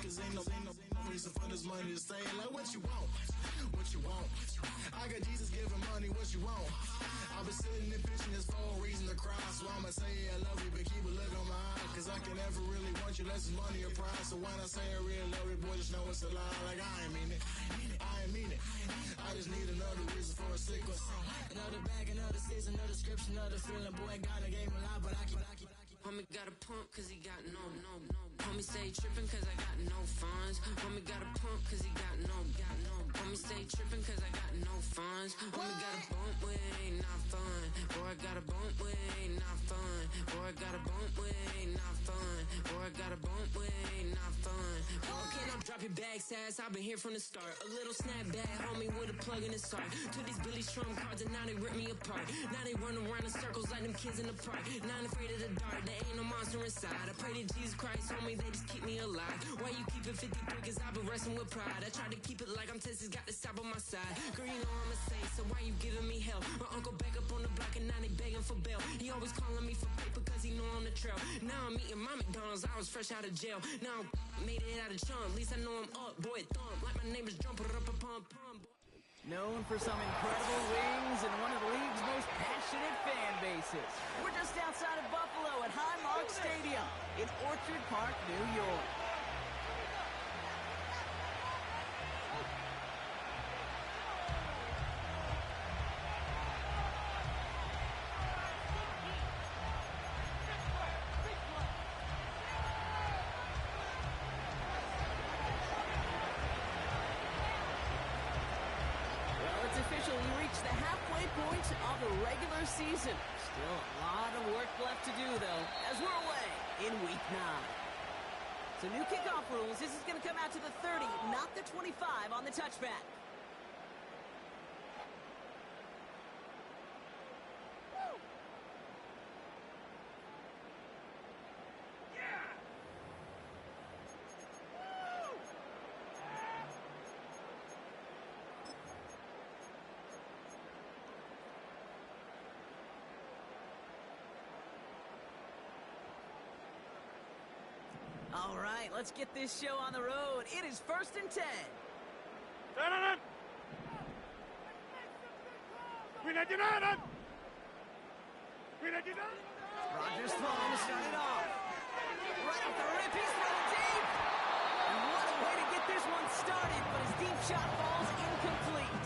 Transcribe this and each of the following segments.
cause ain't no reason for this money to stay. Like, what you want? What you want? I got Jesus giving money, what you want? I've been sitting and pitching this for a reason to cry. So I'ma say I love you, but keep a look on my eye. Cause I can never really want you unless it's money or prize. So when I say I really love you, boy, just know it's a lie. Like, I ain't mean it. I ain't mean it. I just need another reason for a sequence. Another bag, another season, another description, another feeling. Boy, God, I gave him a lot, but I keep. Homie got a pump cause he got no. Homie stay trippin' cause I got no funds. Homie got a pump cause he got no. Homie stay trippin' cause I got no funds. Homie got a bump with it ain't not fun. Or I got a bump with it ain't not fun. Or I got a bump with it ain't not fun. Or I got a bump with it ain't not fun. Oh, can I drop your bag, sass? I've been here from the start. A little snapback, homie, with a plug in his heart. To these Billy Strum cards and now they rip me apart. Now they run around in circles like them kids in the park. Now I'm afraid of the dark. There ain't no monster inside. I pray to Jesus Christ, homie, they just keep me alive. Why you keep it 53? Cause I've been wrestling with pride. I try to keep it like I'm Texas, got the stop on my side. Girl, you know I'm a saint, so why you giving me hell? My uncle back up on the block and now they begging for bail. He always calling me for paper cause he know I'm the trail. Now I'm eating my McDonald's, I was fresh out of jail. Now I made it out of chump, at least I know I'm up. Boy, thump, like my name is Jumper up a pump. Known for some incredible wings and one of the league's most passionate fan bases. We're just outside of Buffalo at Highmark Stadium in Orchard Park, New York. We reached the halfway point of the regular season. Still a lot of work left to do, though, as we're away in Week 9. So new kickoff rules. This is going to come out to the 30, not the 25 on the touchback. All right, let's get this show on the road. It is 1st and 10. Rodgers throwing to start it off. Right off the rip, he's throwing deep. And what a way to get this one started, but his deep shot falls incomplete.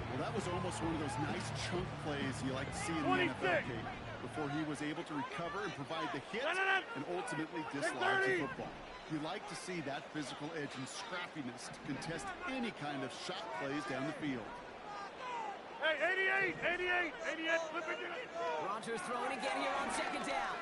Well, that was almost one of those nice chunk plays you like to see in the NFL game. Before he was able to recover and provide the hit and ultimately dislodge the football. You like to see that physical edge and scrappiness to contest any kind of shot plays down the field. Hey, 88, flip it. Rodgers throwing again here on 2nd down.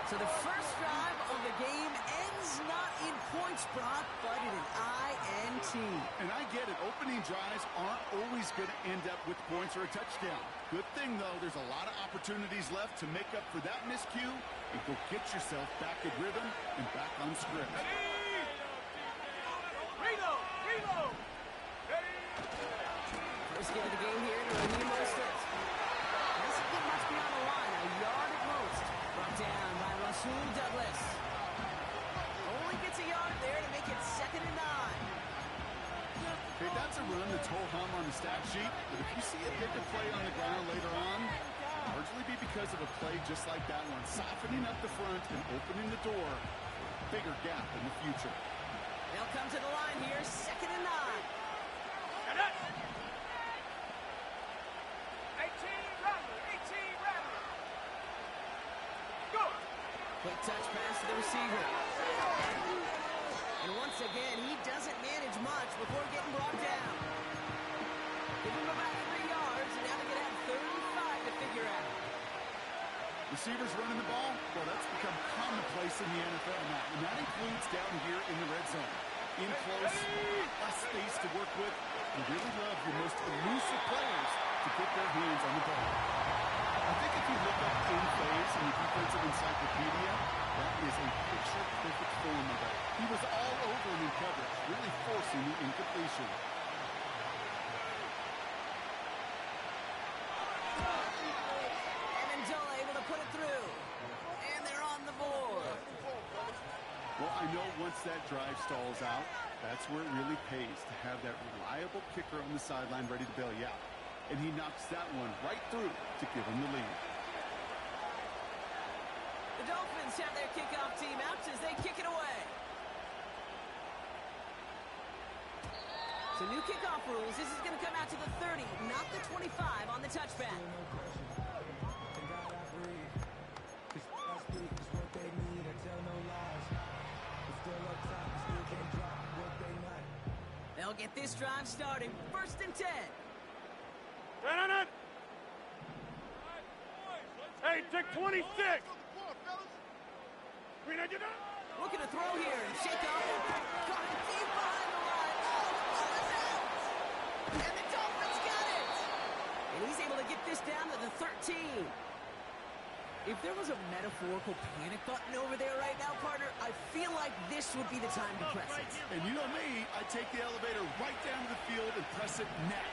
So the first drive of the game ends not in points, Brock, but in an INT. And I get it. Opening drives aren't always going to end up with points or a touchdown. Good thing, though, there's a lot of opportunities left to make up for that miscue and go get yourself back in rhythm and back on script. Reload! First game of the game here to Raheem Mostert. Doesn't get much beyond the line, a yard at most. Brought down by Rasul Douglas. Only gets a yard there to make it 2nd and 9. Hey, that's a run that's ho-hum on the stat sheet, but if you see a bigger play on the ground later on, largely be because of a play just like that one, softening up the front and opening the door. Bigger gap in the future. They'll come to the line here, 2nd and 9. 18 Rattler. Go! Quick touch pass to the receiver. And once again, he doesn't manage much before getting brought down. Give him about 3 yards, and now they're going to have 35 to figure out. Receivers running the ball, well, that's become commonplace in the NFL now, and that includes down here in the red zone. In close, less space to work with. You really love your most elusive players to get their hands on the ball. I think if you look up in phase in the defensive encyclopedia, that is a picture-perfect form of it. He was all over him in coverage, really forcing the incompletion. put it through. And they're on the board. Well, I know once that drive stalls out, that's where it really pays to have that reliable kicker on the sideline ready to bail you out. And he knocks that one right through to give him the lead. The Dolphins have their kickoff team out as they kick it away. So new kickoff rules. This is going to come out to the 30, not the 25 on the touchback. They'll get this drive started. 1st and 10. Hey, take 26. Looking to throw here and shake off. Got it deep behind the line. Oh, the ball is out. And the Dolphins got it. And he's able to get this down to the 13. If there was a metaphorical panic button over there right now, partner, I feel like this would be the time to press it. And you know me, I take the elevator right down to the field and press it now.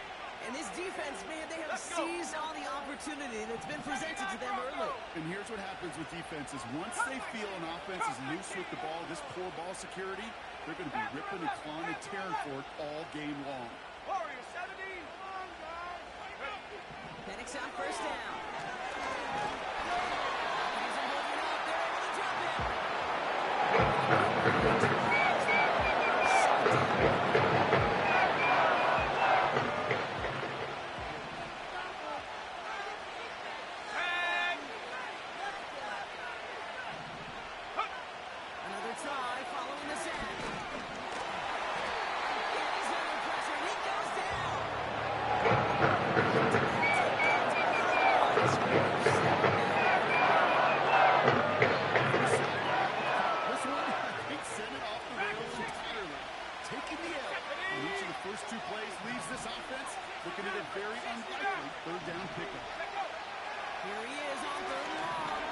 And this defense, man, they have seized all the opportunity that's been presented to them early. And here's what happens with defenses. Once they feel an offense is loose with the ball, this poor ball security, they're going to be ripping and clawing and tearing for it all game long. Warrior 17. Penix on 1st down. He's moving up. They're able to drop it. Another try following the sack. He's under pressure. He goes down. This one, they send it off the rails entirely. Taking the L on each of the first 2 plays leaves this offense looking at a very unlikely 3rd down pickup. Here he is on 3rd and long.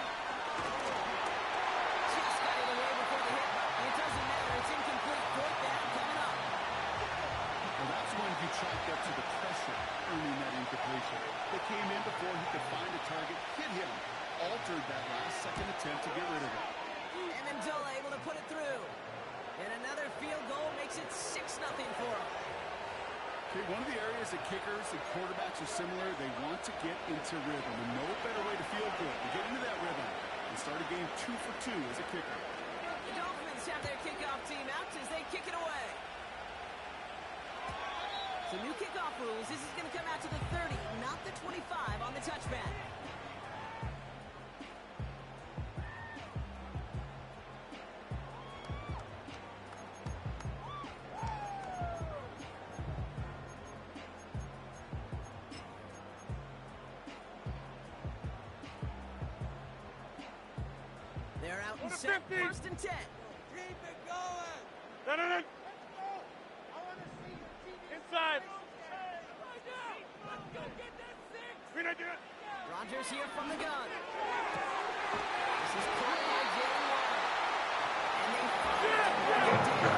Just got it away before the hit. It doesn't matter. It's incomplete. 4th down coming up. Well, that's when he chalked up to the pressure earning that incompletion. They came in before he could find a target, hit him, altered that last-second attempt to get rid of it. And then Dola able to put it through. And another field goal makes it 6-0 for him. Okay, one of the areas that kickers and quarterbacks are similar, they want to get into rhythm. And no better way to feel good to get into that rhythm and start a game 2 for 2 as a kicker. The Dolphins have their kickoff team out as they kick it away. So new kickoff rules. This is going to come out to the 30, not the 25 on the touchback. They're out and set. 50. 1st and 10. Keep it going. Inside. Rodgers here from the gun. This is caught by Jalen Waddle. And they fire it down.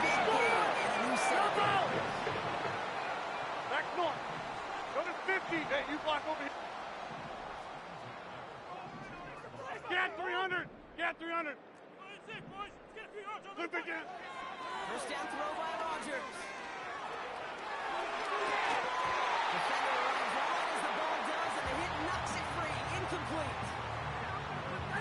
Big game and a new set. Back north. Go to 50. Hey, you block over here. Get 300. Get 300. Flip again. 1st down throw by Rodgers. Defender runs right as the ball does, and the hit knocks it free. Incomplete.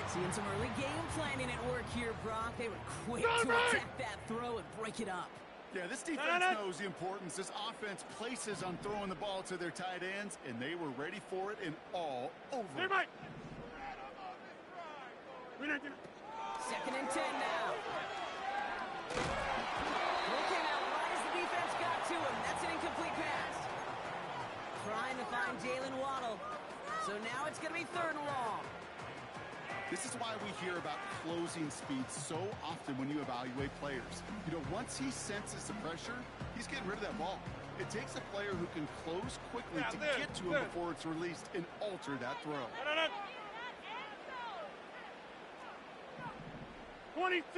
Seeing some early game planning at work here, Brock. They were quick to attack that throw and break it up. Yeah, this defense knows the importance this offense places on throwing the ball to their tight ends, and they were ready for it and all over. Hey, Mike. 2nd and 10 now. Throw came out right as the defense got to him. That's an incomplete pass. Trying to find Jalen Waddle. So now it's going to be 3rd and long. This is why we hear about closing speed so often when you evaluate players. You know, once he senses the pressure, he's getting rid of that ball. It takes a player who can close quickly to get to him before it's released and alter that throw. 26.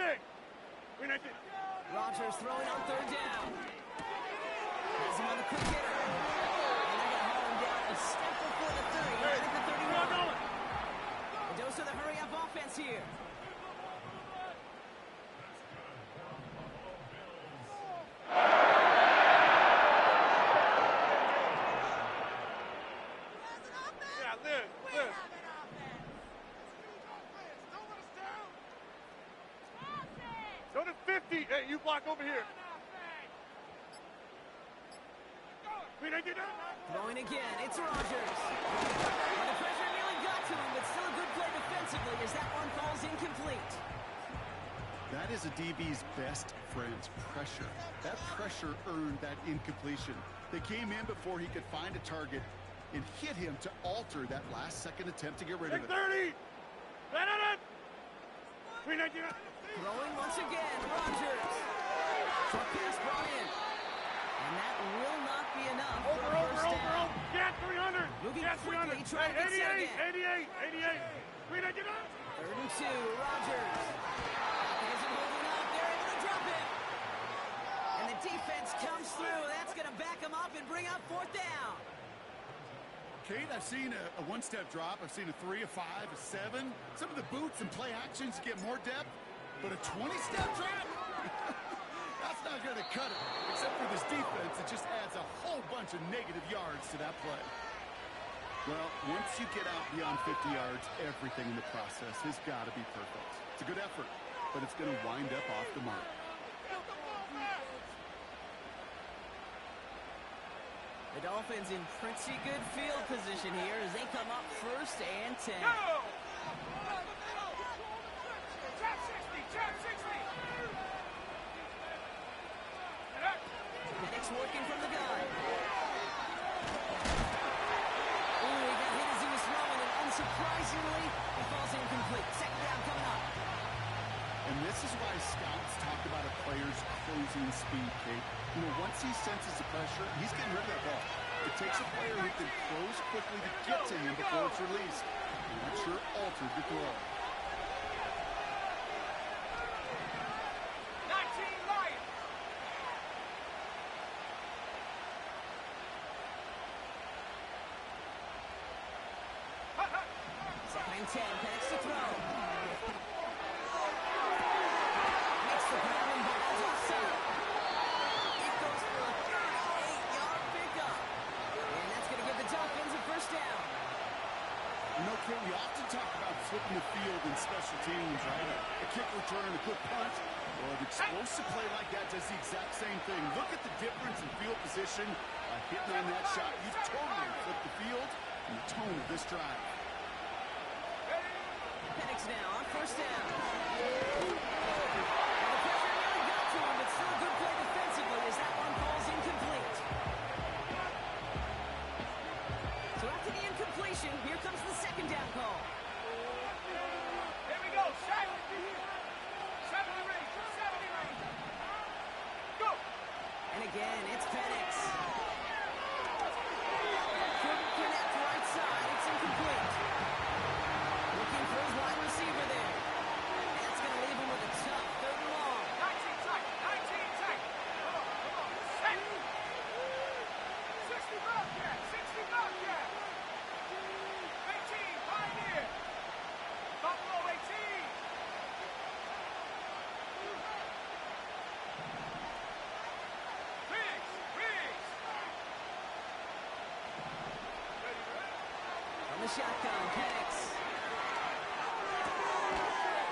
Rodgers throwing on 3rd down. Has him on the quick hitter. And they're going to haul him down a step before the 30, right at the 31. offense here. Yeah, live. Go to 50. Hey, you block over here. Throwing again, it's Rodgers. Well, the pressure nearly got to him, but still a good play defensively as that one falls incomplete. That is a DB's best friend, pressure. That pressure earned that incompletion. They came in before he could find a target and hit him to alter that last-second attempt to get rid of it. 30. Throwing once again, Rodgers. Short pass brought in. And that will not be enough for a first down. Get 300. Moving Get quickly, 300. trying to get set again. 88. 399. 3rd and 2, Rodgers. Isn't holding up. They're able to drop it. And the defense comes through. That's going to back them up and bring up 4th down. Kate, I've seen a one-step drop. I've seen a 3, a 5, a 7. Some of the boots and play actions get more depth, but a 20-step drop? That's not going to cut it. Except for this defense, it just adds a whole bunch of negative yards to that play. Well, once you get out beyond 50 yards, everything in the process has got to be perfect. It's a good effort, but it's going to wind up off the mark. The Dolphins in pretty good field position here as they come up 1st and 10. Go! Penix working from the gun. Ooh, he got hit as he was throwing, and unsurprisingly, he falls incomplete. 2nd down coming up. And this is why scouts talk about a player's closing speed, Kate. You know, once he senses the pressure, he's getting rid of that ball. It takes a player who can close quickly to get to him before it's released. And that sure altered the throw. 19 Lions. Second and 10, Penix to throw. Makes the grab and balls offside. It goes for a 38-yard pickup. And that's going to give the Dolphins a 1st down. You know, Kate, we often talk about flipping the field in special teams, right? A kick return, a quick punt. Well, an explosive play like that does the exact same thing. Look at the difference in field position. Hitting on that shot, you've totally flipped the field and the tone of this drive. Penix now on 1st down. Well, the pressure nearly got to him, but still a good play defensively as that one falls incomplete. So after the incompletion, here comes the 2nd down call. Here we go. 70 range. Go. And again, it's Penix. Couldn't connect right side. It's incomplete. Looking for his wide receiver there. That's going to leave him with a tough 3rd and long. 19 tight. Come on. Set. 60 Bobcat. 18, Pioneer. Buffalo 18. Riggs. From the shotgun, Penix.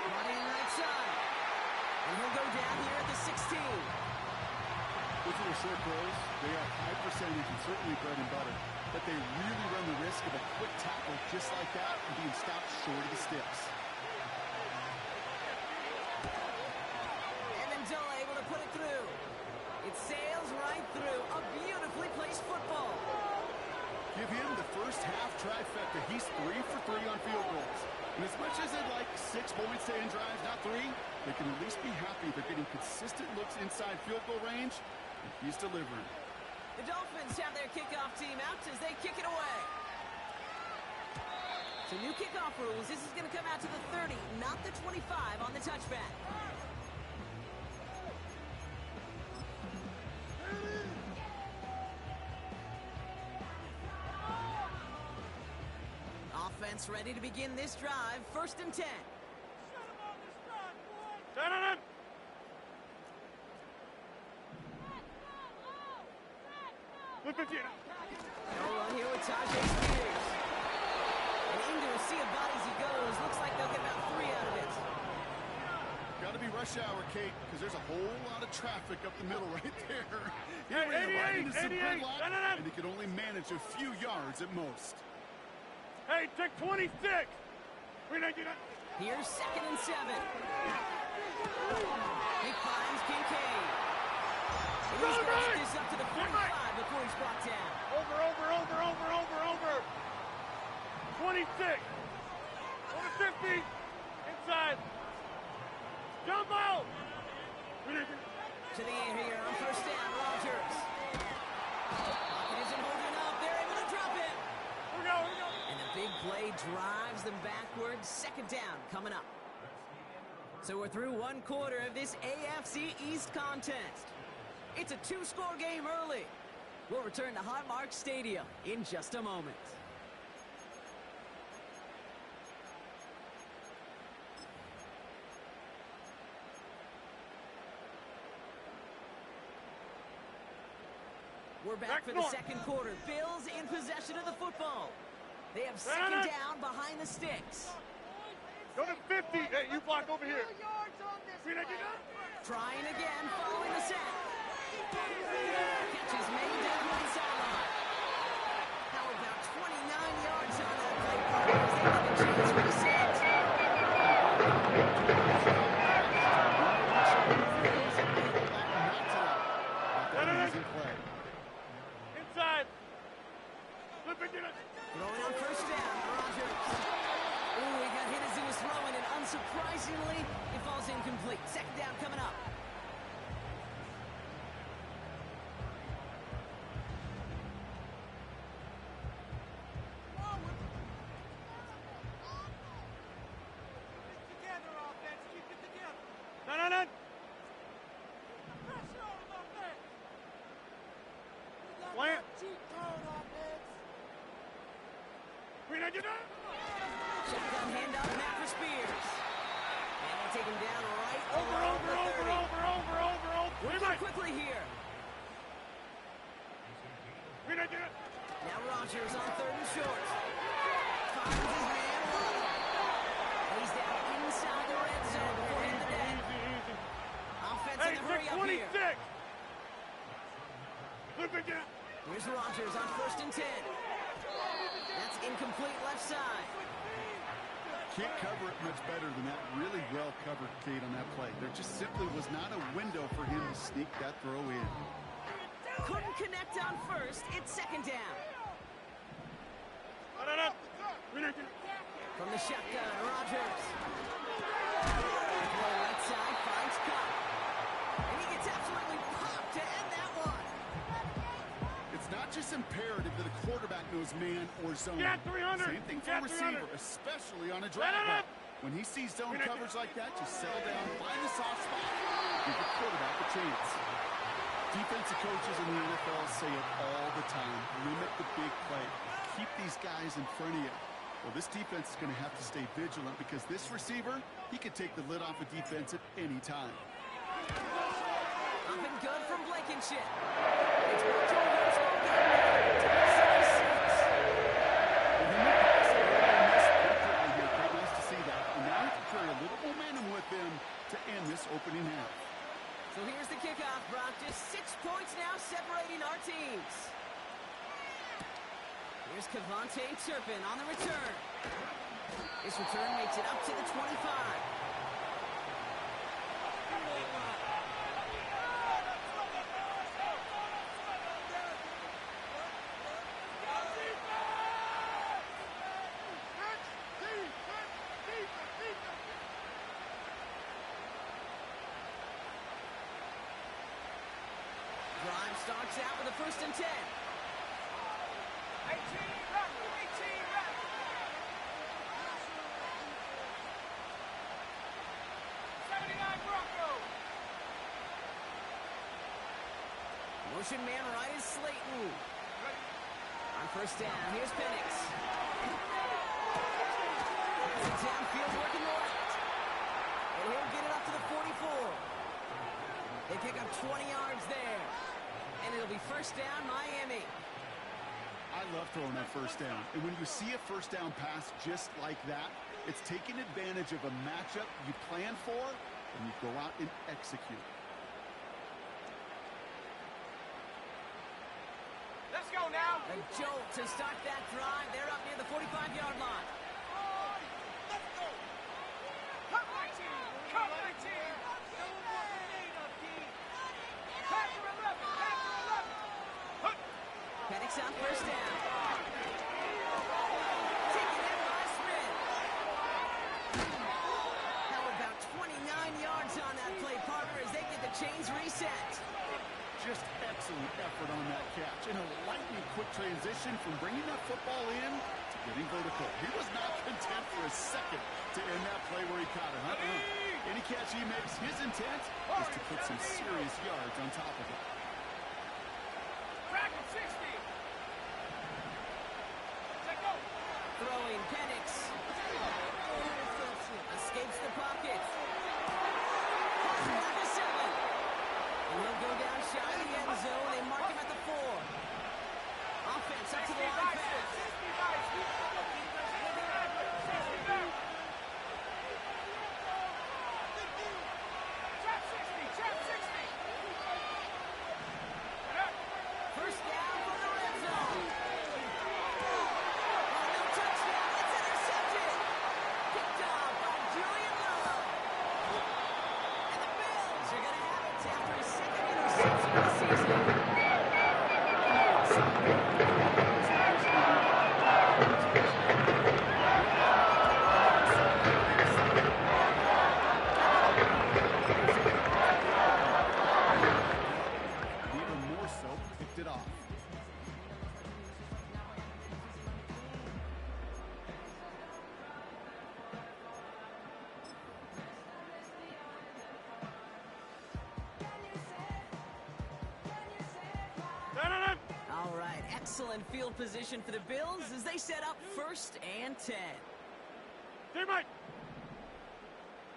Running right side. And he'll go down here at the 16. Those little short throws, they are high percentage and certainly bread and butter. But they really run the risk of a quick tackle just like that and being stopped short of the sticks. Amendola able to put it through. It sails right through. A beautifully placed football. Give him the first half trifecta. He's 3 for 3 on field goals. And as much as they'd like 6 points to end drives, not 3, they can at least be happy they're getting consistent looks inside field goal range, and he's delivering. The Dolphins have their kickoff team out as they kick it away. So new kickoff rules. This is going to come out to the 30, not the 25 on the touchback. Offense ready to begin this drive. 1st and 10. No run here with Tajay Spears. And into a sea of bodies he goes. Looks like they'll get about 3 out of it. Got to be rush hour, Kate, because there's a whole lot of traffic up the middle right there. He ran right into some gridlock, and he could only manage a few yards at most. Hey, take 26. Here's 2nd and 7. He finds Kincaid. And he's going to get this up to the 45 before he's brought down. Over. 26. Over 50. Inside. Jump out. To the air here on 1st down, Rodgers. Pocket isn't holding up. They're able to drop it. Here we go. And the big play drives them backwards. 2nd down coming up. So we're through 1 quarter of this AFC East contest. It's a 2-score game early. We'll return to Highmark Stadium in just a moment. We're back for the 2nd quarter. Bills in possession of the football. They have 2nd down behind the sticks. Go to 50. Hey, you block over here. Trying again, following the set. Catch is made down the sideline. How about 29 yards on that play? As they have a chance for the set. Inside. Throwing on 1st down, Rodgers. Ooh, he got hit as he was throwing, and unsurprisingly, it falls incomplete. 2nd down coming up. No. Slant. Shotgun handoff, Matt for Spears. And they take him down right over 30. Working quickly here. Now Rodgers on 3rd and short. Finds his man Waddle. He's down inside the red zone before hitting the net. Offense in a hurry up here. 26. Here's Rodgers on 1st and 10. That's incomplete left side. Can't cover it much better than that. Really well covered, Kate, on that play. There just simply was not a window for him to sneak that throw in. Couldn't connect on 1st. It's 2nd down. From the shotgun, Rodgers. Right side finds Cup. And he gets absolutely popped to end that one. It's not just imperative that a quarterback knows man or zone. Yeah, 300. Same thing for a receiver, especially on a drag back. When he sees zone coverage like that, just settle down, find the soft spot, give the quarterback a chance. Defensive coaches in the NFL say it all the time. Limit the big play. Keep these guys in front of you. Well, this defense is going to have to stay vigilant because this receiver, he could take the lid off a defense at any time. Up and good from Blankenship. It's brought to a one-score game. Nice to see that. And now he can carry a little momentum with him to end this opening half. So here's the kickoff, Brock. Just 6 points now separating our teams. Here's Kavontae Turpin on the return. This return makes it up to the 25. Drive starts out with a 1st and 10. 18 run. 79 Broncos. Motion man right is Slayton. On 1st down, here's Penix. Downfield working the left. And he'll get it up to the 44. They pick up 20 yards there. And it'll be first down, Miami. I love throwing that first down. And when you see a first down pass just like that, it's taking advantage of a matchup you plan for, and you go out and execute. Let's go now. A jolt to start that drive. They're up near the 45-yard line. Let's go. Come my team. Come my team. Pass for 11. Pass for 11. Penix on first down. Taken in by Smith. How about 29 yards on that play, Parker, as they get the chains reset. Just excellent effort on that catch. And a lightning quick transition from bringing that football in to getting vertical. He was not content for a second to end that play where he caught it. Any catch he makes, his intent is to put some serious yards on top of it. Crack at 60. Let's go. Throwing Penix. Escapes the pocket. Number 7. And he'll go down shy of the end zone. They mark him at the 4. Offense up to the line pass. Trap 60. Trap 60. First down for the red zone. Oh, no touchdown. It's intercepted. Picked off by Julian Love. And the Bills are going to have it after his second interception of the season. And even more so, picked it off. All right, excellent field position for the Bills as they set up 1st and 10. Teammate.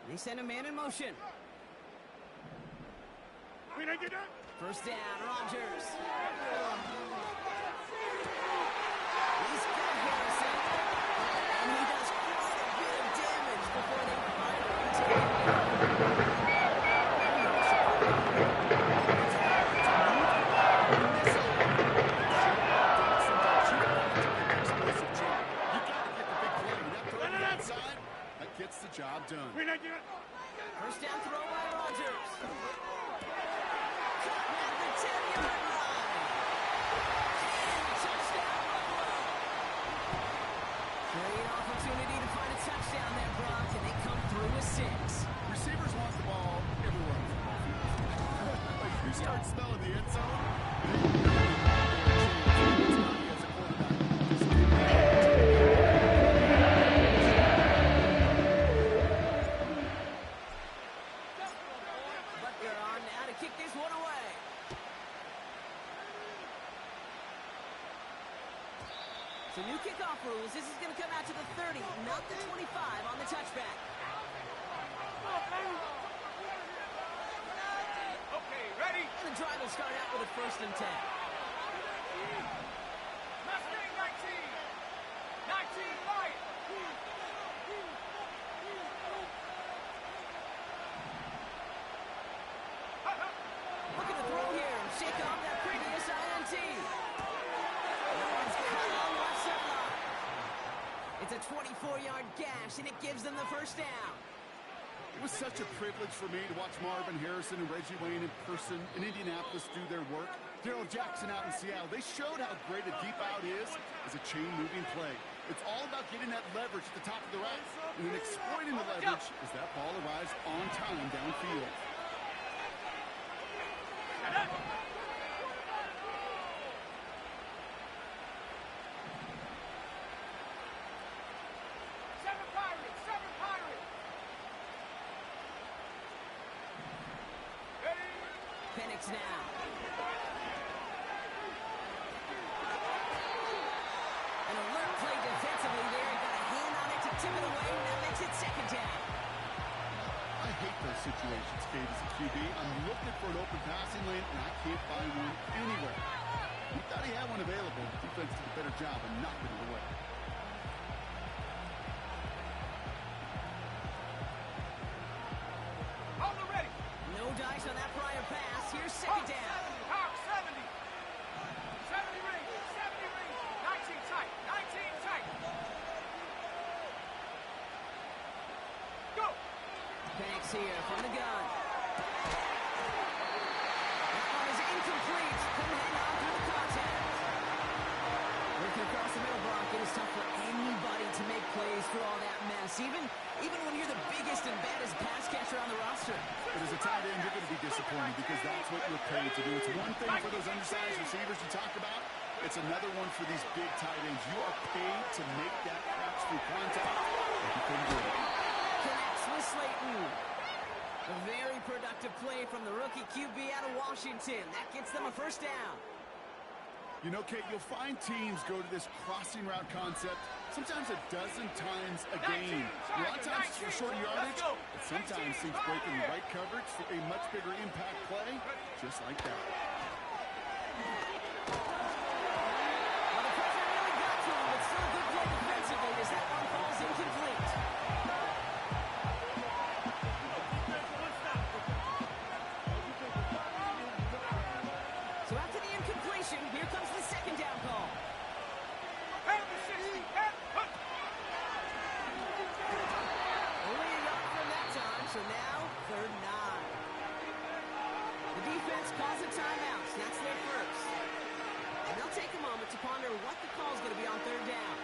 They send a man in motion. We didn't get that. First down, Rodgers. He's got Harrison. And he does quite a bit of damage before they finally take him. That gets the job done. We didn't get it. First down throw by Rodgers. Caught at the 10-yard line. Touchdown, Buffalo. Great opportunity to find a touchdown there, Brock, and they come through with 6. Receivers want the ball everywhere on the football field. Like you start smelling the end zone, as a quarterback. But they're on now to kick this one away. So new kickoff rules. This is going to come out to the 30, not the 25 on the touchback. Okay, ready? And the drive will start out with a 1st and 10. Mustang 19. 19 light. Look at the throw here. Shake off that previous INT. That one's cut on left sideline. It's a 24-yard gash, and it gives them the first down. It was such a privilege for me to watch Marvin Harrison and Reggie Wayne in person in Indianapolis do their work. Darrell Jackson out in Seattle, they showed how great a deep out is as a chain-moving play. It's all about getting that leverage at the top of the route, and then exploiting the leverage as that ball arrives on time downfield. Seven Pirates. Ready? Penix now. An alert play defensively there. Got a hand on it to tip it away, and that makes it 2nd down. I hate those situations, Kate, as a QB. I'm looking for an open passing lane in, and I can't find one anywhere. He thought he had one available. Defense did a better job of knocking it away. Hold it ready. No dice on that prior pass. Here's second down. 70. 70 rings. 70 rings. 19 tight. 19 tight. Go. Banks here from the gun. That one is incomplete. Couldn't hang on through the contact. Working across the middle, Brock, it is tough for anybody to make plays through all that mess. Even when you're the biggest and baddest pass catcher on the roster. But as a tight end, you're going to be disappointed because that's what you're paid to do. It's one thing for those undersized receivers you talk about. It's another one for these big tight ends. You are paid to make that catch through contact. And you couldn't do it. Connects with Slayton. A very productive play from the rookie QB out of Washington. That gets them a first down. You know, Kate, you'll find teams go to this crossing route concept sometimes a dozen times a game. A lot of times it's for shorter yardage, but sometimes seems breaking the right coverage for a much bigger impact play, just like that. Well, the pressure really got to him, but still a good play defensively as that one falls incomplete. So after the incompletion, here comes the second down call. Head of the 60. Head. Hook. Only a yard from that time, so now third and 9. The defense calls a timeout. That's their first. And they'll take a moment to ponder what the call is going to be on third down.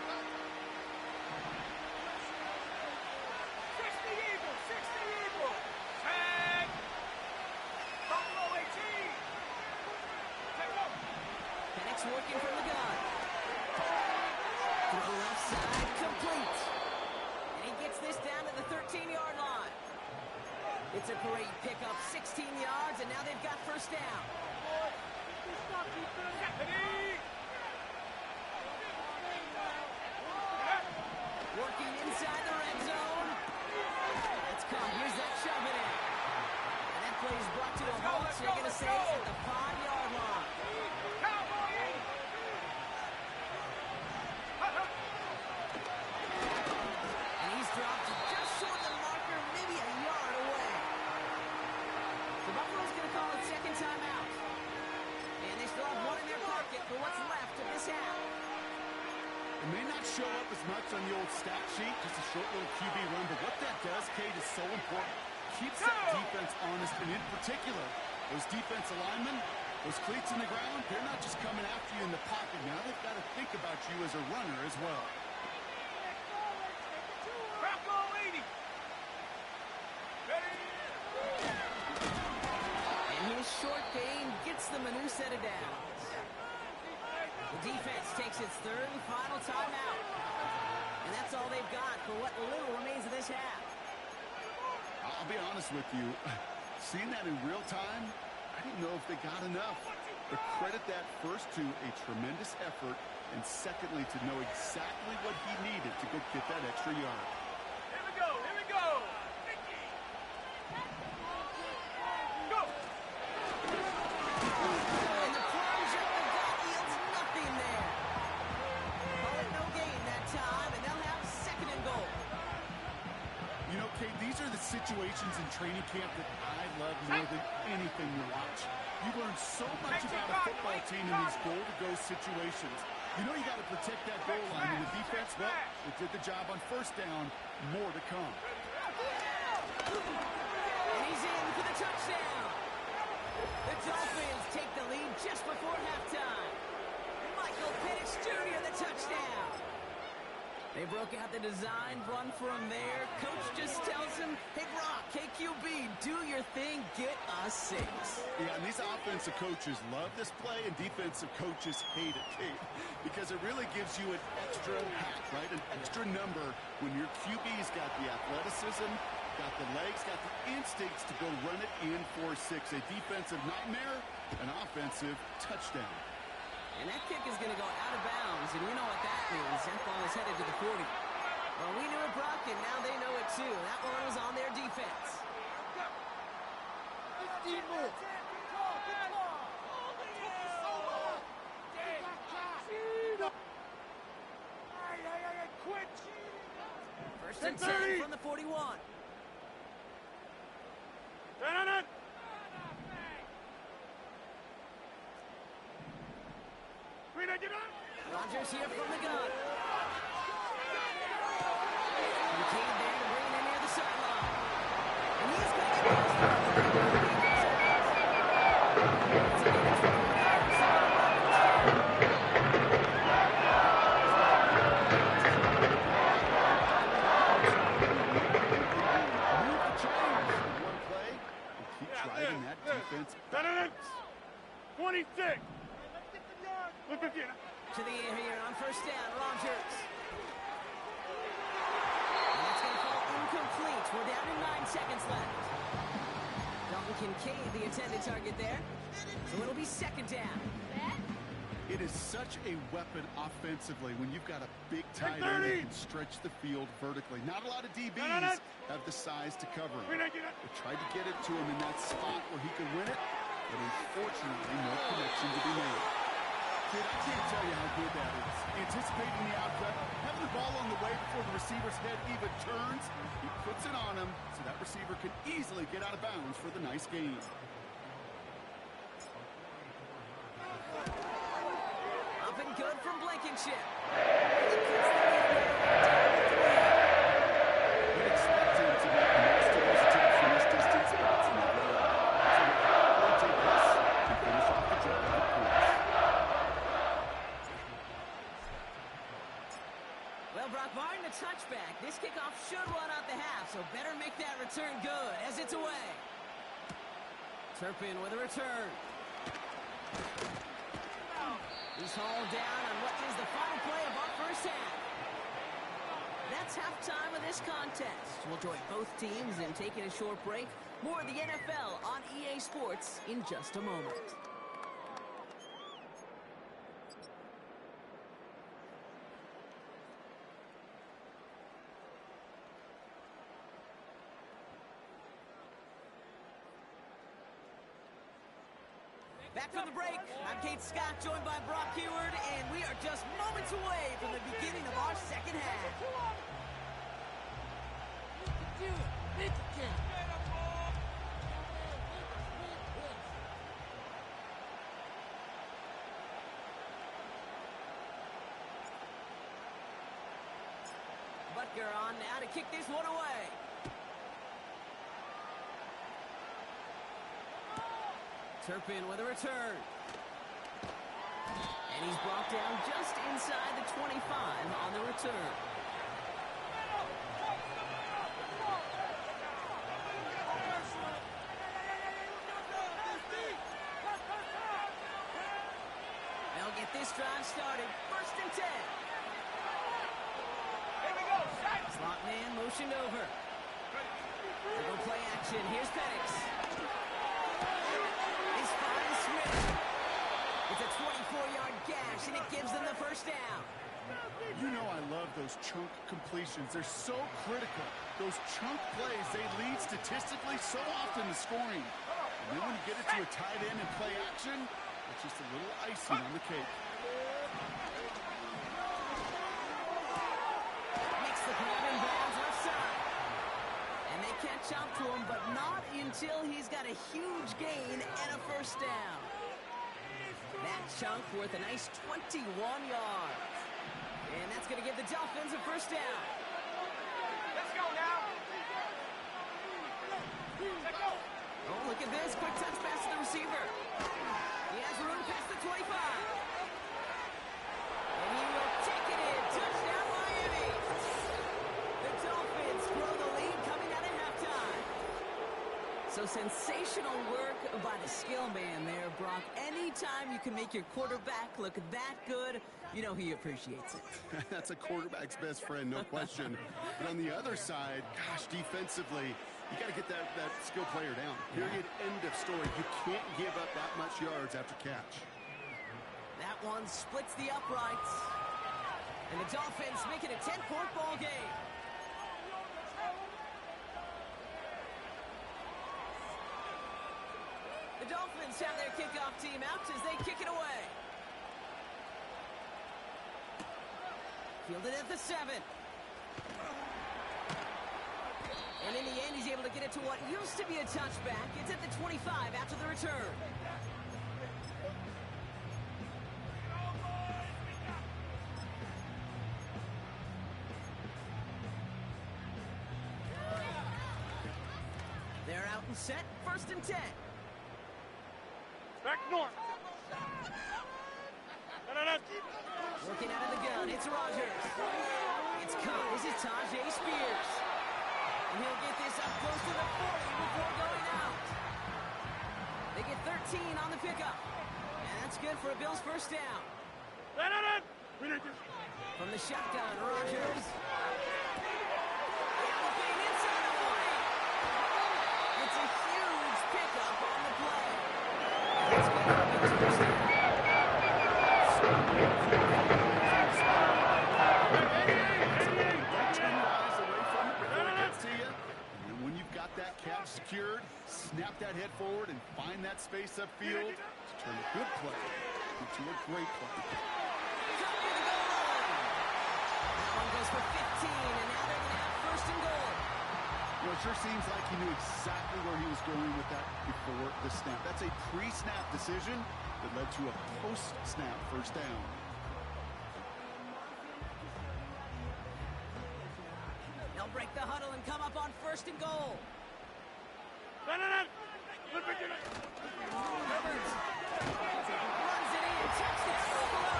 60 Eagles. 60 Eagles. Tag. Buffalo 18. Take off. Penix working from the gun. To the left side, complete. And he gets this down to the 13-yard line. It's a great pickup, 16 yards, and now they've got first down. Deputy. Working inside the red zone. Let's come. Here's that shove it in. And that play is brought to a halt, so they're going to say it's at the 5-yard line. Cowboy 80. And he's dropped just short of the marker, maybe a yard away. So Buffalo's going to call it second timeout. And they still have one in their pocket for what's left of this half. It may not show up as much on the old stat sheet, just a short little QB run, but what that does, Kate, is so important. Keeps that defense honest, and in particular, those defensive linemen, those cleats in the ground, they're not just coming after you in the pocket. Now they've got to think about you as a runner as well. Bronco 80. Ready. And his short gain gets them a new set of downs. The defense takes its third and final timeout. And that's all they've got for what little remains of this half. I'll be honest with you, seeing that in real time, I didn't know if they got enough. But credit that first to a tremendous effort, and secondly to know exactly what he needed to go get that extra yard. Here we go. Here we go. Go. And the plunge up the gut yields nothing there. Call it no gain that time, and they'll have second and goal. You know, Kate, these are the situations in training camp that I love more than anything to watch. You learn so much about a football team in these goal-to-go situations. You know you got to protect that goal line, and the defense, well, it did the job on first down. More to come. And he's in for the touchdown. The Dolphins take the lead just before halftime. Michael Penix Jr. the touchdown. They broke out the design run for him there. Coach just tells him, hey, Brock, KQB, do your thing, get us 6. Yeah, and these offensive coaches love this play, and defensive coaches hate it, Kate, because it really gives you an extra hack, right? An extra number when your QB's got the athleticism, got the legs, got the instincts to go run it in for 6. A defensive nightmare, an offensive touchdown. And that kick is going to go out of bounds, and you know what that means. That ball is headed to the 40. Well, we knew it, Brock, and now they know it too. That one was on their defense. 15 more. Good call. First and 10 from the 41. Rodgers here from the gun. McCain there to bring it in near the sideline. And he's going to One play, and keep driving that defense backwards. 26. Look at you. to the air here on first down, Rodgers. And that's going to fall incomplete. We're down to 9 seconds left. Dalton Kincaid, the intended target there. So it'll be second down. It is such a weapon offensively when you've got a big tight end that can stretch the field vertically. Not a lot of DBs have the size to cover him. They tried to get it to him in that spot where he could win it, but unfortunately no connection to be made. Kid, I can't tell you how good that is. Anticipating the outcut, having the ball on the way before the receiver's head even turns, he puts it on him so that receiver can easily get out of bounds for the nice gain. Up and good from Blankenship. You'd expect him to make most of those attempts from this distance, but it's never enough. So they'll take this and finish off the drive with points. Well, Brock Martin, a touchback. This kickoff should run out the half, so better make that return good as it's away. Turpin with a return. He's hauled down on what is the final play of our first half. That's halftime of this contest. We'll join both teams in taking a short break. More of the NFL on EA Sports in just a moment. Back from the break, I'm Kate Scott, joined by Brock Heward, and we are just moments away from the beginning of our second half. Butker on now to kick this one away. Turpin with a return. And he's brought down just inside the 25 on the return. They'll get this drive started. First and 10. Here we go. Slot man motioned over. They're going to play action. Here's Penix. It's a 24-yard gash, and it gives them the first down. You know I love those chunk completions. They're so critical. Those chunk plays, they lead statistically so often to scoring. And then when you get it to a tight end and play action, it's just a little icing on the cake. Makes the grab and bounds left side. And they catch up to him, but not until he's got a huge gain and a first down. That chunk worth a nice 21 yards. And that's going to give the Dolphins a first down. Let's go now. Let's go. Oh, look at this. Quick touch pass to the receiver. He has room past the 25. And he will take it in. Touchdown, Miami. The Dolphins grow the lead coming out of halftime. So sensational work by the skill man there, Brock. Anytime you can make your quarterback look that good, you know he appreciates it. That's a quarterback's best friend, no question. But on the other side, gosh, defensively, you got to get that skill player down. Period, end of story. You can't give up that much yards after catch. That one splits the uprights. And the Dolphins make it a 10-point ball game. The Dolphins have their kickoff team out as they kick it away. Fielded at the 7. And in the end, he's able to get it to what used to be a touchback. It's at the 25 after the return. They're out and set, 1st and 10. Back north. Working out of the gun, it's Rogers. It's caught. This is Tajay Spears. And he'll get this up close to the 40 before going out. They get 13 on the pickup. And that's good for a Bills first down. From the shotgun, Rogers. Galloping inside the 40. It's a huge pickup on the play. That's good for a Bills first down. That catch secured, snap that head forward and find that space upfield to turn a good play into a great play. That one goes for 15, and now they're going to have 1st and goal. You know, it sure seems like he knew exactly where he was going with that before the snap. That's a pre-snap decision that led to a post-snap first down. They'll break the huddle and come up on 1st and goal. Rivers runs it in, touchdown Buffalo.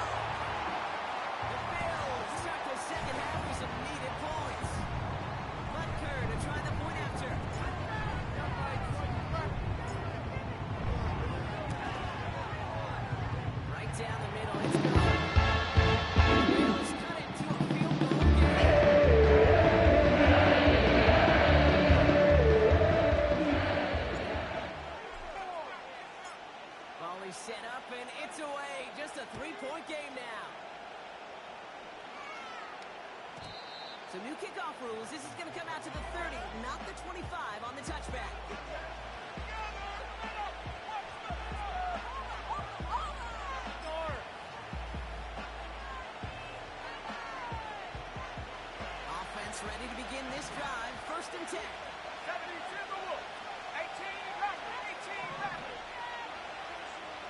The Bills start the second half with some needed points. Butker to try the point after. Right down the middle, it's good. The Bills cut it to a field goal game. Set up and it's away. Just a 3-point game now. So new kickoff rules. This is going to come out to the 30, not the 25 on the touchback. Offense ready to begin this drive. 1st and 10. 70 Timberwolves. 18 Raptors. 18 Raptors.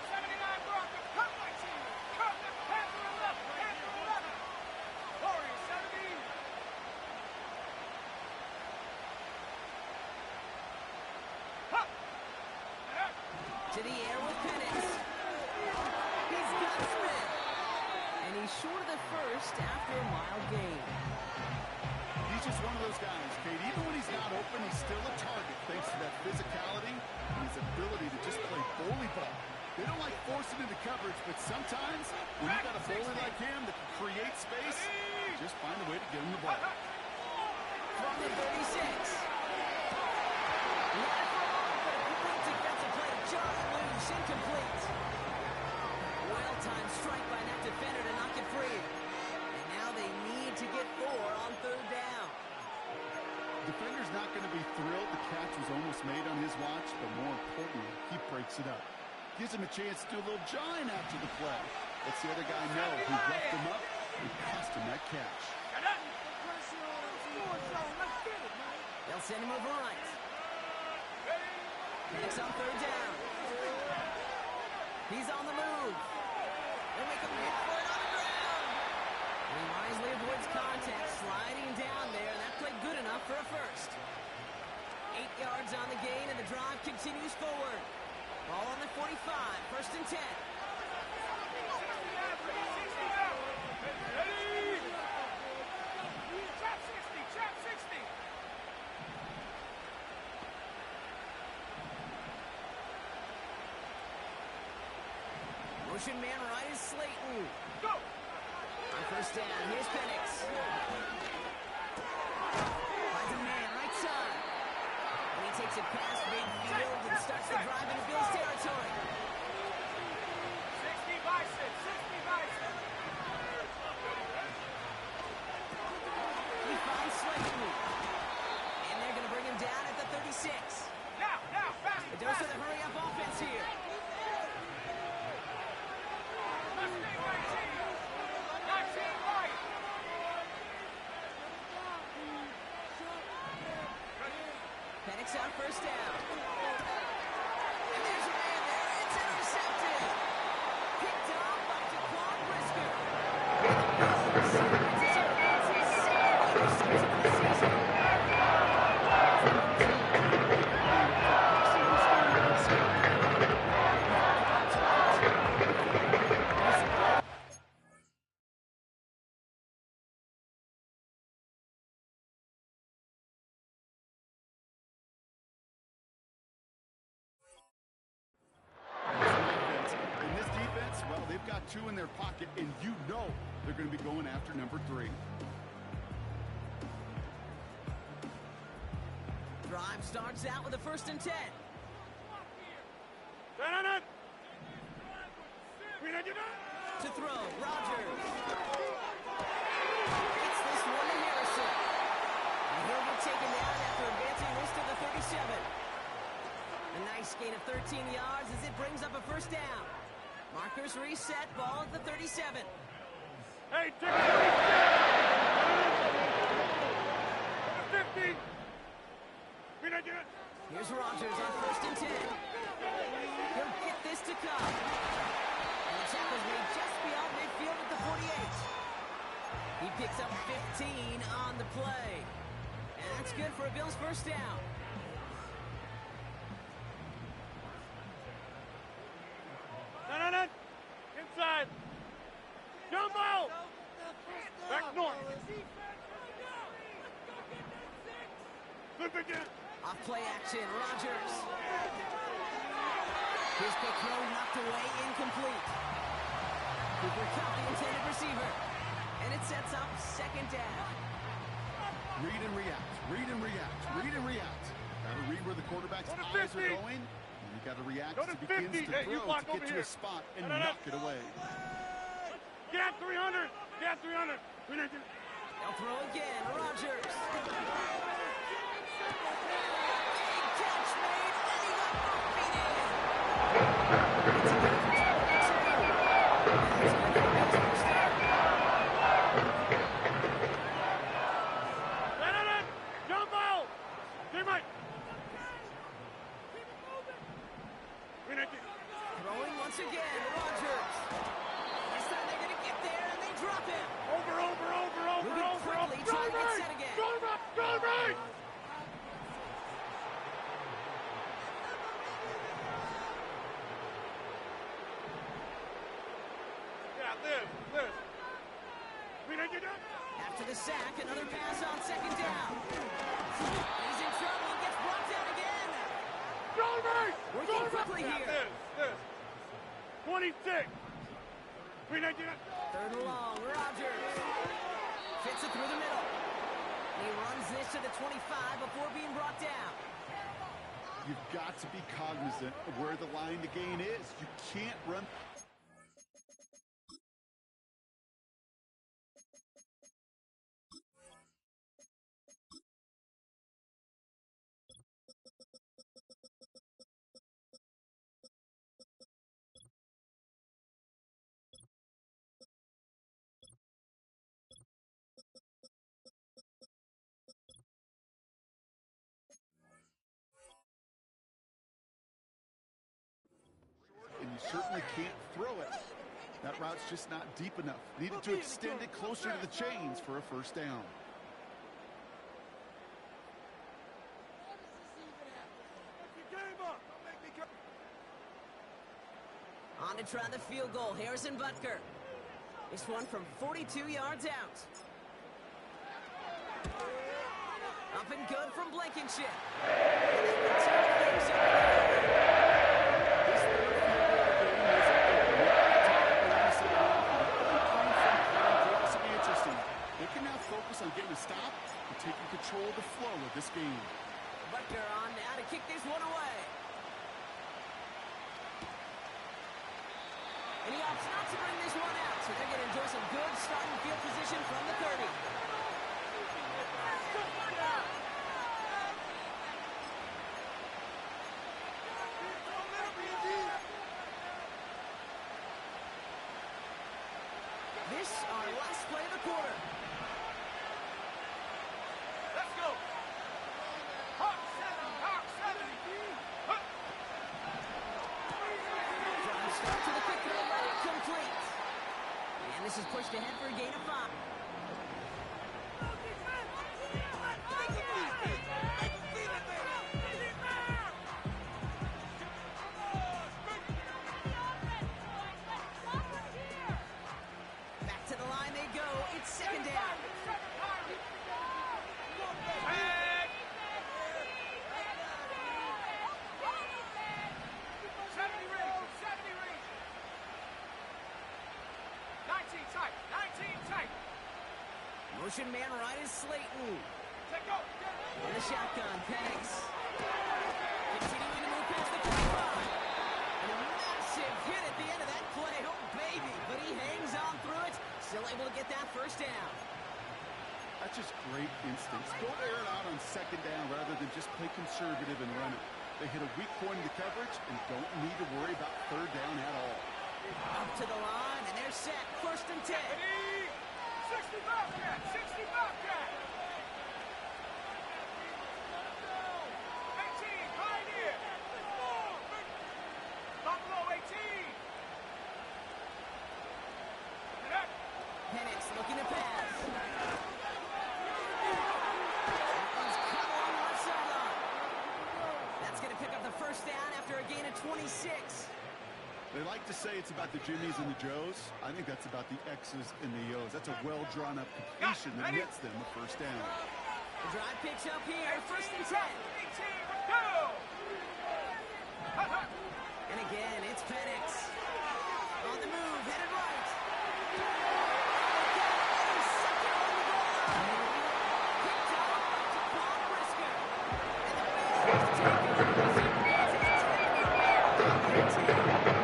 79 Broncos, come my team, come the Panther 11, Panther 11, Warriors 70. Huh. To the air with Penix. He's got Smith. And he's short of the 1st after a mild gain. He's just one of those guys, Kate. Even when he's not open, he's still a target thanks to that physicality and his ability to just play bully ball. They don't like forcing into coverage, but sometimes when you've got a bully like him that can create space, just find a way to get him the ball. From the 36. Not for long, but a great defensive play to John loose, incomplete. Well-timed strike by that defender to knock it free. And now they need to get 4 on 3rd down. Defender's not going to be thrilled the catch was almost made on his watch, but more importantly, he breaks it up. Gives him a chance to do a little jawing after the play. Lets the other guy know who roughed him up and cost him that catch. They'll send him over right. Penix on 3rd down. He's on the move. They'll make him hit for it on the ground. And he wisely avoids contact, sliding down there, and that played good enough for a 1st. 8 yards on the gain, and the drive continues forward. Ball on the 45, 1st and 10. Trap 60, trap 60. Motion man right is Slayton. Go. On 1st down, here's Penix. Finds a man, right side. And he takes it past midfield and starts the drive into Bills territory. 60 bison, 60 bison. He finds Slayton. And they're going to bring him down at the 36. Now, fast. A dose of the hurry-up offense here. Let's stay right, team. 19 right. picks out first down. And there's a man there. It's intercepted. Picked off by Jaquan Brisker. Celebrates his second interception of the season. In this defense, well, they've got two in their pocket, and you know they're going to be going after number 3. Drive starts out with a 1st and 10. To throw, Rodgers. Gets this one to Harrison. And he'll get taken down after advancing this to the 37. A nice gain of 13 yards as it brings up a 1st down. Markers reset, ball at the 37. Hey, take it! 50! Here's Rodgers on 1st and 10. He'll get this to Cobb. And the tackle's made just beyond midfield at the 48. He picks up 15 on the play. And that's good for a Bills 1st down. No. Inside. Jumbo! Back north. Flip again. Off play action, Rodgers. His big throw knocked away, incomplete. Cooper caught the intended receiver. And it sets up 2nd down. Read and react, read and react, read and react. Got to read where the quarterback's eyes are going. And you got to react as he begins to throw to get to a spot and knock it away. Get 300! Get 300! They'll throw again, Rodgers. Catch made, and he got defeated. It's a good return. That's good for Bills 1st down. Jumbo! Teammate! Throwing once again, Rodgers. This time they're going to get there, and they drop him. Over. Moving quickly, trying to get set again. Go right! Yeah, this. After the sack, another pass on 2nd down. He's in trouble and gets brought down again. Working quickly here. This. 26. 3rd and long, Rodgers. Fits it through the middle. He runs this to the 25 before being brought down. You've got to be cognizant of where the line to gain is. You can't run. And you certainly can't throw it. That route's just not deep enough. Needed to extend it closer to the chains for a 1st down. On to try the field goal, Harrison Butker. This one from 42 yards out. Up and good from Blankenship. They can now focus on getting a stop and taking control of the flow of this game. Butker on now to kick this one away. And he opts not to bring this one out, so they're going to enjoy some good starting field position from the 30. This our last play of the quarter. Let's go. Hawk, incomplete. And this is pushed ahead for a gain of 5. Back to the line they go. It's second down. Motion man right is Slayton. In the shotgun, Penix. Continuing to move past the 25. And a massive hit at the end of that play. Oh, baby. But he hangs on through it. Still able to get that first down. That's just great instincts. Don't air it out on second down rather than just play conservative and run it. They hit a weak point in the coverage and don't need to worry about third down at all. Up to the line, and they're set. First and 10. 60 Bobcat! 60 Bobcat! 18, Pioneer! Buffalo 18! And up! Penix looking to pass. That one's cut along the left sideline. That's going to pick up the first down after a gain of 26. They like to say it's about the Jimmies and the Joes. I think that's about the X's and the O's. That's a well-drawn-up completion that gets them the first down. The drive picks up here. First and 10. 18, go! And again, it's Penix. On the move, headed right. Second on the goal line. Picked off by Jaquan Brisker. And the Bears take over.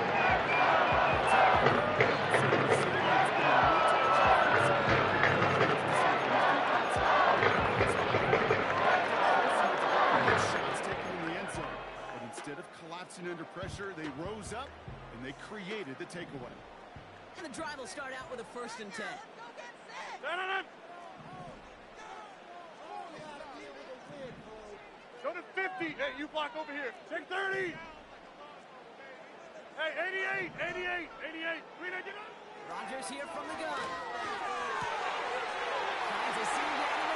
Collapsing under pressure, they rose up and they created the takeaway. And the drive will start out with a first and 10. Go to 50. Hey, you block over here. Take 30. Hey, 88, 88, 88. Rodgers here from the gun. Finds a seam down the middle.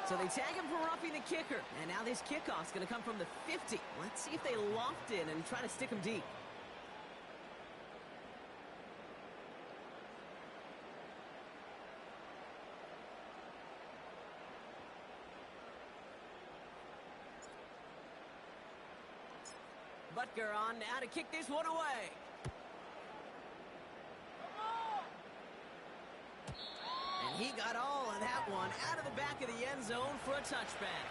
So they tag him for roughing the kicker. And now this kickoff's going to come from the 50. Let's see if they loft in and try to stick him deep. Butker on now to kick this one away. And he got all of that one out of the back of the end zone for a touchback.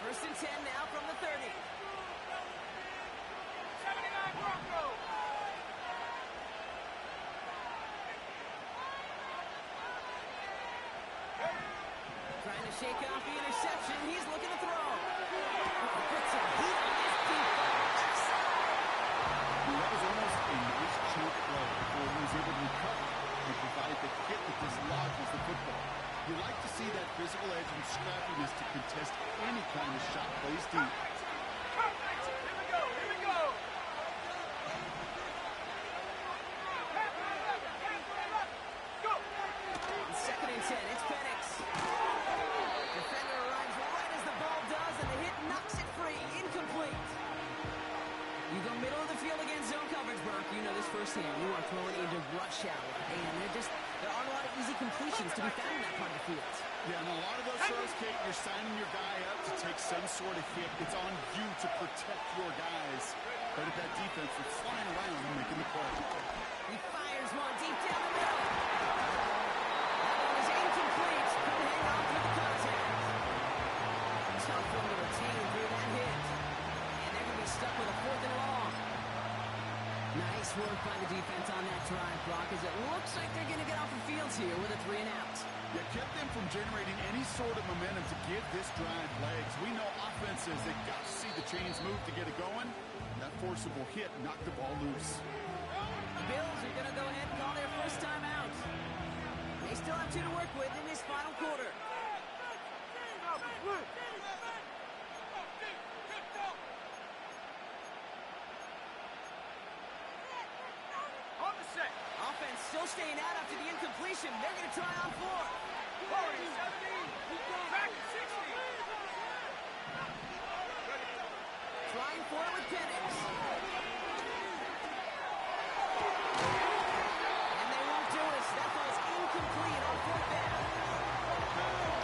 First and 10 now from the 30. 79 Broncos. Trying to shake off the interception. He's looking to throw. Puts some heat on his feet. That was almost a nice choke play before he was able to recover and provide the hit that dislodges the football. You like to see that physical edge and scrappiness to contest any kind of shot plays deep. Here we go, here we go. Go. On second and 10, it's Penix. Defender arrives right as the ball does, and the hit knocks it free. Incomplete. You go middle of the field against zone coverage, Burke. You know this firsthand. You are throwing into rush hour. And there aren't a lot of easy completions to be found in that part of the field. Yeah, and a lot of those throws, Kate, you're signing your guy up to take some sort of hit. It's on you to protect your guys. But at that defense that's flying around and making the play. He fires one deep down the middle. That one is incomplete. Couldn't hang on through the contact. Tough one to Nice work by the defense on that drive, Brock, as it looks like they're going to get off the field here with a 3 and out. Yeah, kept them from generating any sort of momentum to give this drive legs. We know offenses, they've got to see the chains move to get it going. That forcible hit knocked the ball loose. The Bills are going to go ahead and call their first time out. They still have 2 to work with in this final quarter. On the set. Offense still staying out after the incompletion. They're going to try on 4. 40, 70, back to 60. Trying for it with Penix. And they won't do it. That ball's incomplete on 4th down.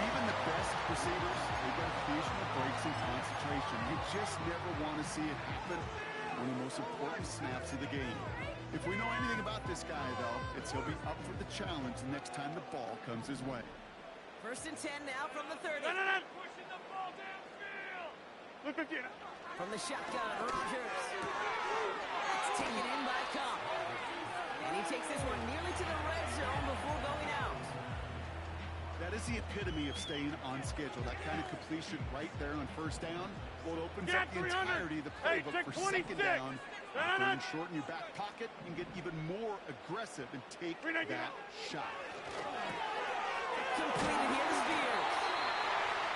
Even the best receivers, they've got occasional breaks in concentration. You just never want to see it happen. One of the most important snaps of the game. If we know anything about this guy, though, it's he'll be up for the challenge the next time the ball comes his way. 1st and 10 now from the 30. Pushing the ball downfield. Look again. From the shotgun, Rodgers. That's taken in by Killa. And he takes this one nearly to the red zone before going out. That is the epitome of staying on schedule. That kind of completion right there on 1st down. Well, it opens up the entirety of the playbook for 2nd down. After you shorten your back pocket, you can get even more aggressive and take that shot. Completed here to Spears.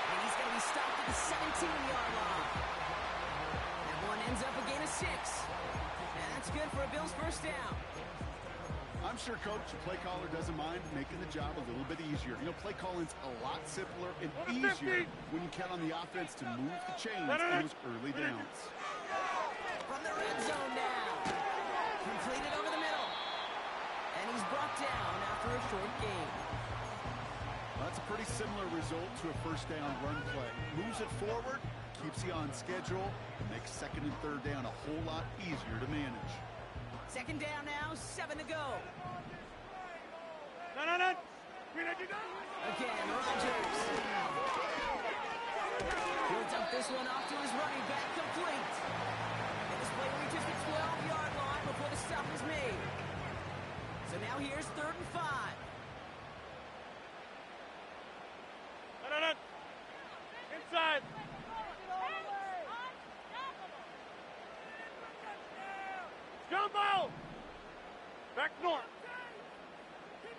And he's going to be stopped at the 17-yard line. That one ends up a gain of 6. And that's good for a Bills first down. I'm sure, Coach, the play caller doesn't mind making the job a little bit easier. You know, play calling's a lot simpler and easier when you count on the offense to move the chains in those early downs. From the red zone now. Completed over the middle. And he's brought down after a short gain. Well, that's a pretty similar result to a 1st down run play. Moves it forward, keeps you on schedule, and makes 2nd and 3rd down a whole lot easier to manage. 2nd down now, 7 to go. Again, Rodgers. He'll dump this one off to his running back, complete. And this play reaches the 12-yard line before the stop is made. So now here's 3rd and 5. Inside. Jumbo! Back north.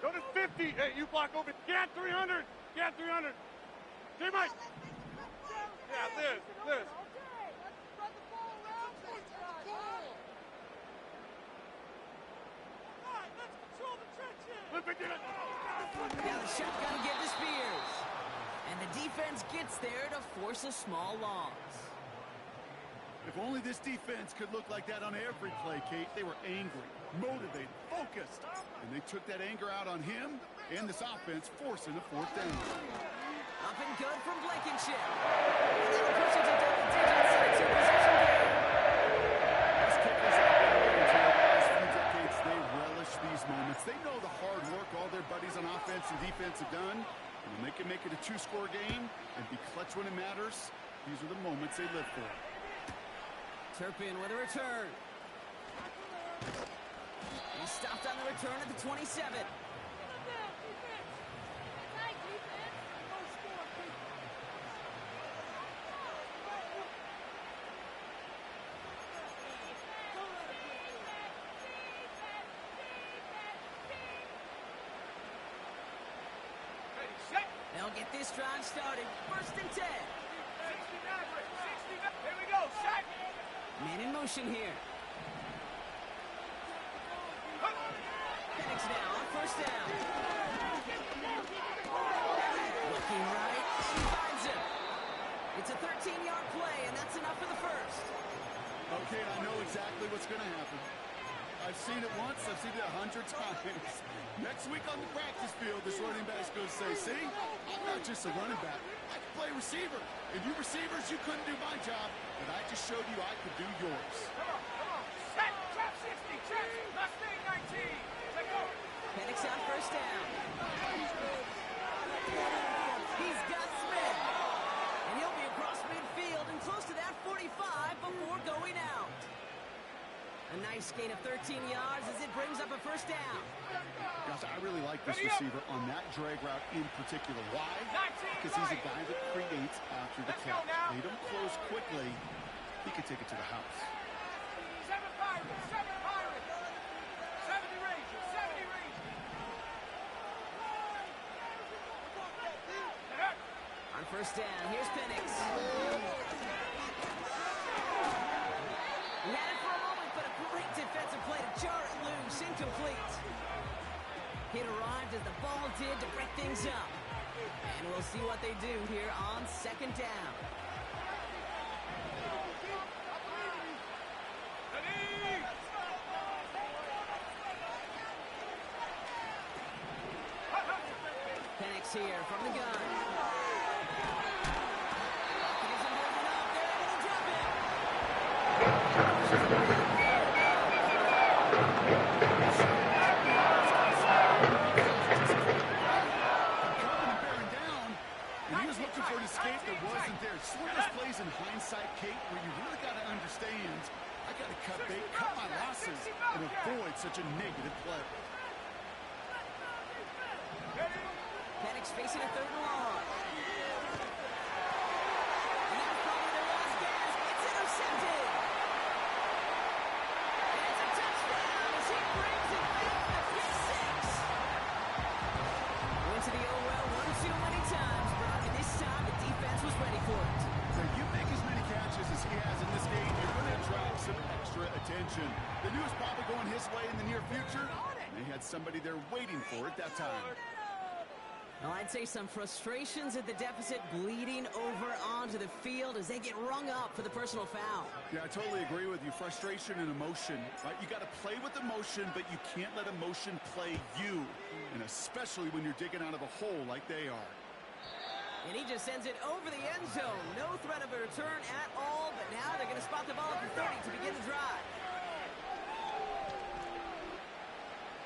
Go to 50. Hey, you block over. Get 300. Get 300. Hey, Mike. Yeah, this. Now the shotgun get to Spears. And the defense gets there to force a small loss. If only this defense could look like that on every play, Kate. They were angry, motivated, focused. And they took that anger out on him and this offense, forcing a 4th down. Up and good from Blankenship. And that'll push it to double digits in a 2-possession game. These kickers out there into the last few decades, they relish these moments. They know the hard work all their buddies on offense and defense have done. And when they can make it a 2-score game and be clutch when it matters, these are the moments they live for. Turpin with a return. He's stopped on the return at the 27. They'll get this drive started. 1st and 10. 69. Here we go. Shot. Man in motion here. Penix now on 1st down. Looking right. He finds him. It's a 13-yard play, and that's enough for the 1st. Okay, I know exactly what's going to happen. I've seen it once. I've seen it 100 times. Next week on the practice field, this running back's going to say, see, I'm not just a running back. I can play receiver. And you receivers, you couldn't do my job, but I just showed you I could do yours. Come on. Set. Trap 60. Check. Mustang 19. Let go. Penix on 1st down. He's got Smith. And he'll be across midfield and close to that 45 before going out. A nice Nice gain of 13 yards as it brings up a first down. Gosh, I really like this receiver on that drag route in particular. Why? Because he's a guy that creates after the catch. They don't close quickly. He could take it to the house. 7 Pirates, 7 Pirates. 70 Rangers, 70 Rangers. On first down, here's Penix. He had it for a moment, but a great defensive play to jar it loose. Incomplete. It arrived as the ball did to break things up. And we'll see what they do here on second down. Penix here from the gun. Isn't moving up. They're able to drop it. He was looking for an escape that wasn't there. It's one of those plays in hindsight, Kate, where you really got to understand, I got to cut bait, cut my losses, and avoid such a negative play. Penix facing a third and long. And that's probably their last gas. It's intercepted. And it's a touchdown as he brings it back to pick six. Went to the well one too many times, but this time the defense was ready for it. So you make as many catches as he has in this game, you're going to attract some extra attention. The news probably going his way in the near future. They had somebody there waiting for it that time. Well, I'd say some frustrations at the deficit bleeding over onto the field as they get rung up for the personal foul. Yeah, I totally agree with you. Frustration and emotion, right? You got to play with emotion, but you can't let emotion play you, and especially when you're digging out of a hole like they are. And he just sends it over the end zone. No threat of a return at all, but now they're going to spot the ball at the 30 to begin the drive.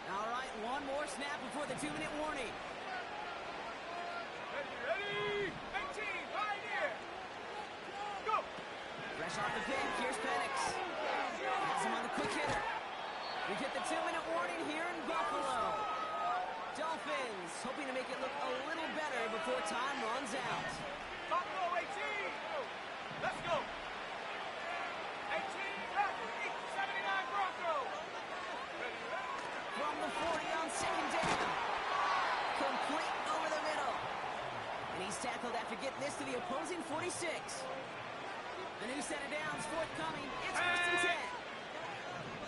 All right, one more snap before the 2-minute warning. Ready? 18, Pioneer. Go. Fresh off the pick, here's Penix. Has him on the quick hitter. We get the 2-minute warning here in Buffalo. Dolphins hoping to make it look a little better before time runs out. Buffalo 18. Let's go. 18, Packers. 79 Broncos. From the 40 on second down. Complete over the middle. And he's tackled after getting this to the opposing 46. A new set of downs forthcoming. It's first and 10.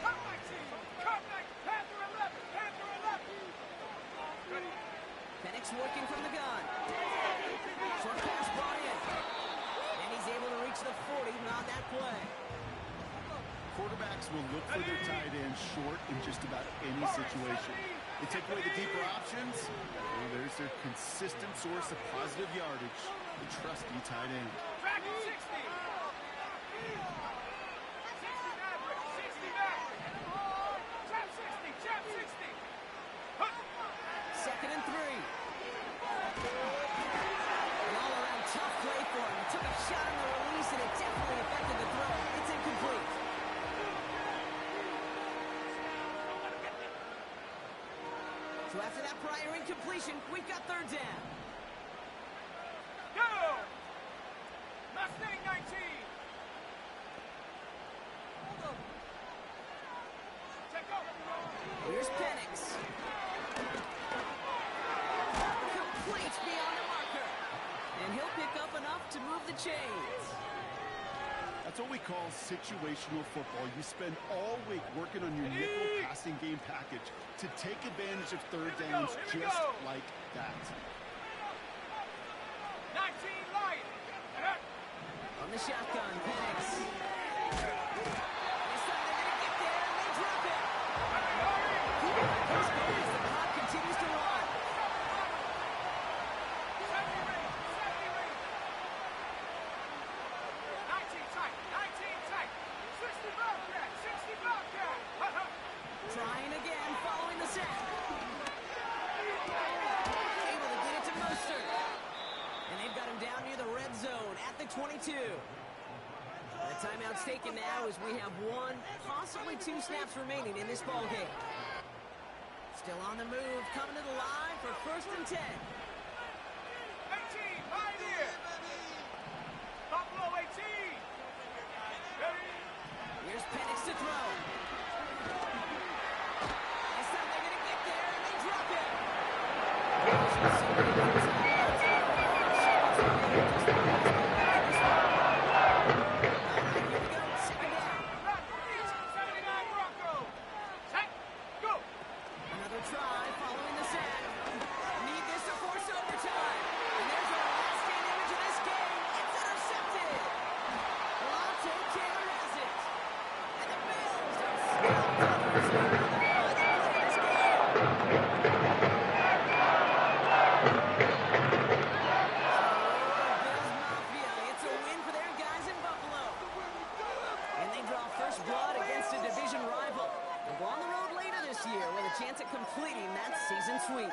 Cut 19. Cut 19. Panther 11. Panther 11. Penix working from the gun. Short pass brought in. And he's able to reach the 40 on that play. Quarterbacks will look for their tight end short in just about any situation. They take away the deeper options. Well, there's their consistent source of positive yardage, the trusty tight end. Dragon 60. 60 Maverick. 60 Maverick. Chap 60. Chap 60. Second and 3. An all-around tough play for him. He took a shot on the release, and it definitely affected the throw. It's incomplete. So after that prior incompletion, we've got third down. Go! Mustang 19. Check out. Here's Penix. Complete beyond the marker. And he'll pick up enough to move the chains. That's what we call situational football. You spend all week working on your nickel passing game package to take advantage of third downs just like that. 19 Lion. On the shotgun, Penix. This time they're going to get there, and they drop it. He's good as the clock continues to run. 19 tight. 19 tight. 60 Bobcat. 60 Bobcat. Trying again, following the sack. Able to get it to Mostert. And they've got him down near the red zone at the 22. The timeout's taken now as we have 1, possibly 2 snaps remaining in this ball game. Still on the move, coming to the line for 1st and 10. 18, right here. Buffalo 18. Ready? Here's Penix to throw. This time they're going to get there, and they drop it. Here we go, 2nd down. 79 Broncos. Set, go. Another try following the sack. Need this to force overtime. And there's our last game image of this game. It's intercepted. Lante Taylor has it. And the Bills are scalped on the return by the play of this game. Bills Mafia, it's a win for their guys in Buffalo. And they draw first blood against a division rival. They'll go on the road later this year with a chance at completing that season sweep.